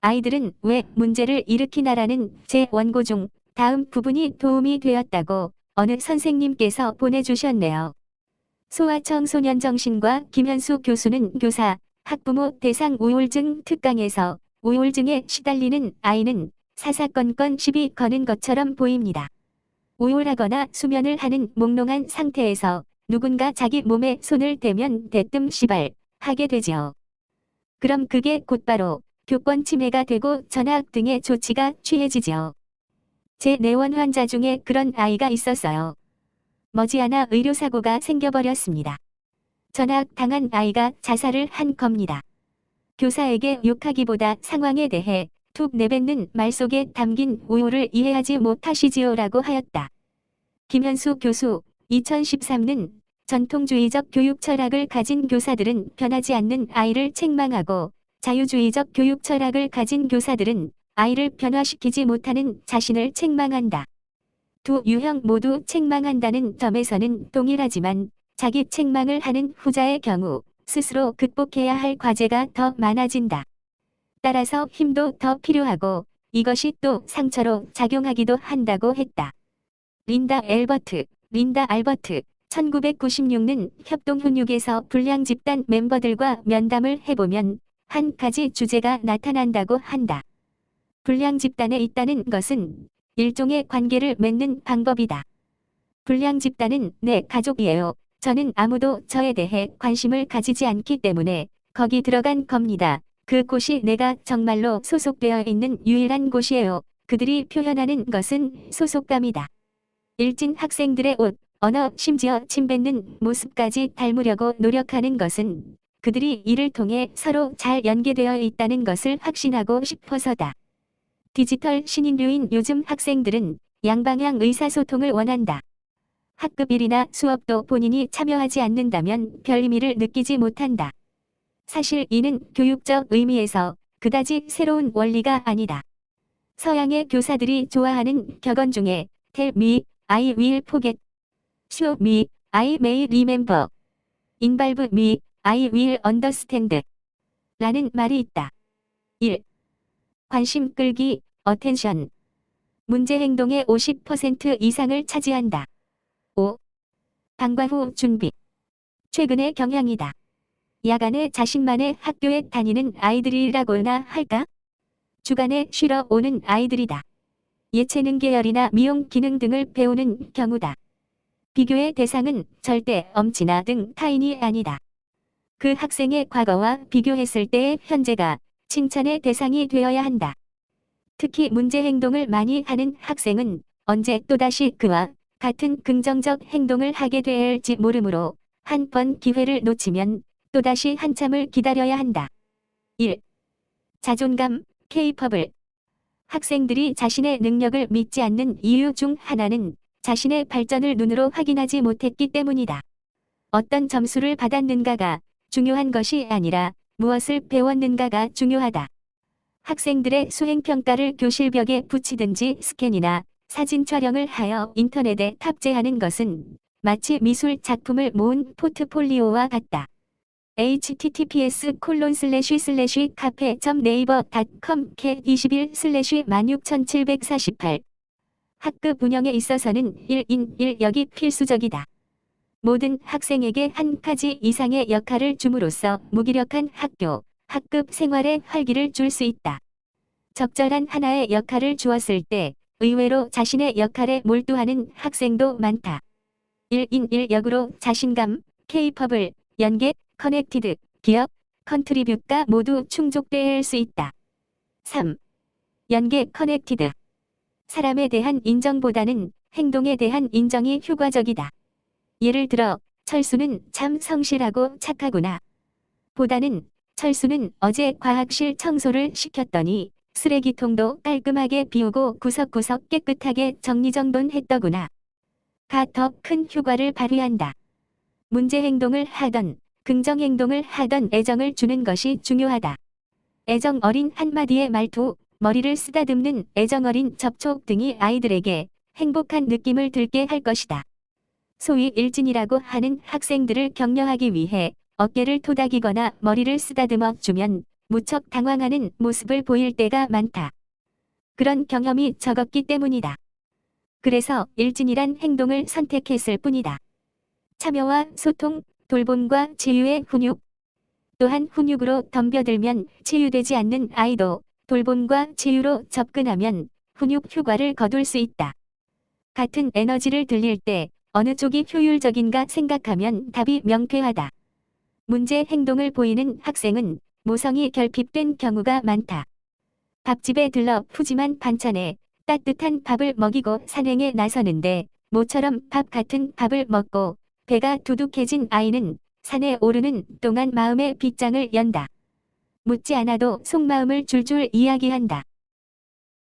아이들은 왜 문제를 일으키나라는 제 원고 중 다음 부분이 도움이 되었다고 어느 선생님께서 보내주셨네요. 소아청소년정신과 김현수 교수는 교사, 학부모 대상 우울증 특강에서 우울증에 시달리는 아이는 사사건건 시비 거는 것처럼 보입니다. 우울하거나 수면을 하는 몽롱한 상태에서 누군가 자기 몸에 손을 대면 대뜸 시발 하게 되지요. 그럼 그게 곧바로 교권 침해가 되고 전학 등의 조치가 취해지지요. 제 내원 환자 중에 그런 아이가 있었어요. 머지않아 의료사고가 생겨버렸습니다. 전학 당한 아이가 자살을 한 겁니다. 교사에게 욕하기보다 상황에 대해 툭 내뱉는 말 속에 담긴 우울을 이해하지 못하시지요라고 하였다. 김현수 교수, 2013는 전통주의적 교육 철학을 가진 교사들은 변하지 않는 아이를 책망하고 자유주의적 교육 철학을 가진 교사들은 아이를 변화시키지 못하는 자신을 책망한다. 두 유형 모두 책망한다는 점에서는 동일하지만 자기 책망을 하는 후자의 경우 스스로 극복해야 할 과제가 더 많아진다. 따라서 힘도 더 필요하고 이것이 또 상처로 작용하기도 한다고 했다. 린다 알버트 1996는 협동훈육에서 불량 집단 멤버들과 면담을 해보면 한 가지 주제가 나타난다고 한다. 불량 집단에 있다는 것은 일종의 관계를 맺는 방법이다. 불량 집단은 내 가족이에요. 저는 아무도 저에 대해 관심을 가지지 않기 때문에 거기 들어간 겁니다. 그 곳이 내가 정말로 소속되어 있는 유일한 곳이에요. 그들이 표현하는 것은 소속감이다. 일진 학생들의 옷, 언어, 심지어 침 뱉는 모습까지 닮으려고 노력하는 것은 그들이 이를 통해 서로 잘 연계되어 있다는 것을 확신하고 싶어서다. 디지털 신인류인 요즘 학생들은 양방향 의사소통을 원한다. 학급 일이나 수업도 본인이 참여하지 않는다면 별 의미를 느끼지 못한다. 사실 이는 교육적 의미에서 그다지 새로운 원리가 아니다. 서양의 교사들이 좋아하는 격언 중에 Tell me, I will forget. Show me, I may remember. Involve me, I will understand. 라는 말이 있다. 1. 관심 끌기, attention. 문제 행동의 50% 이상을 차지한다. 5. 방과 후 준비. 최근의 경향이다. 야간에 자신만의 학교에 다니는 아이들이라고나 할까? 주간에 쉬러 오는 아이들이다. 예체능 계열이나 미용 기능 등을 배우는 경우다. 비교의 대상은 절대 엄지나 등 타인이 아니다. 그 학생의 과거와 비교했을 때의 현재가 칭찬의 대상이 되어야 한다. 특히 문제 행동을 많이 하는 학생은 언제 또다시 그와 같은 긍정적 행동을 하게 될지 모르므로 한 번 기회를 놓치면 또다시 한참을 기다려야 한다. 1. 자존감, capable. 학생들이 자신의 능력을 믿지 않는 이유 중 하나는 자신의 발전을 눈으로 확인하지 못했기 때문이다. 어떤 점수를 받았는가가 중요한 것이 아니라 무엇을 배웠는가가 중요하다. 학생들의 수행평가를 교실벽에 붙이든지 스캔이나 사진 촬영을 하여 인터넷에 탑재하는 것은 마치 미술 작품을 모은 포트폴리오와 같다. https://cafe.naver.com cat21/16748 학급 운영에 있어서는 1인 1역이 필수적이다. 모든 학생에게 한 가지 이상의 역할을 줌으로써 무기력한 학급 생활에 활기를 줄 수 있다. 적절한 하나의 역할을 주었을 때 의외로 자신의 역할에 몰두하는 학생도 많다. 1인 1역으로 자신감, capable, 연계, 커넥티드, 기억, 컨트리뷰가 모두 충족될 수 있다. 3. 연계 커넥티드. 사람에 대한 인정보다는 행동에 대한 인정이 효과적이다. 예를 들어 철수는 참 성실하고 착하구나. 보다는 철수는 어제 과학실 청소를 시켰더니 쓰레기통도 깔끔하게 비우고 구석구석 깨끗하게 정리정돈했더구나. 가 더 큰 효과를 발휘한다. 문제 행동을 하던 긍정 행동을 하던 애정을 주는 것이 중요하다. 애정 어린 한마디의 말투, 머리를 쓰다듬는 애정 어린 접촉 등이 아이들에게 행복한 느낌을 들게 할 것이다. 소위 일진이라고 하는 학생들을 격려하기 위해 어깨를 토닥이거나 머리를 쓰다듬어 주면 무척 당황하는 모습을 보일 때가 많다. 그런 경험이 적었기 때문이다. 그래서 일진이란 행동을 선택했을 뿐이다. 참여와 소통, 돌봄과 치유의 훈육. 또한 훈육으로 덤벼들면 치유되지 않는 아이도 돌봄과 치유로 접근하면 훈육 효과를 거둘 수 있다. 같은 에너지를 들릴 때 어느 쪽이 효율적인가 생각하면 답이 명쾌하다. 문제 행동을 보이는 학생은 모성이 결핍된 경우가 많다. 밥집에 들러 푸짐한 반찬에 따뜻한 밥을 먹이고 산행에 나서는데 모처럼 밥 같은 밥을 먹고 배가 두둑해진 아이는 산에 오르는 동안 마음의 빗장을 연다. 묻지 않아도 속마음을 줄줄 이야기한다.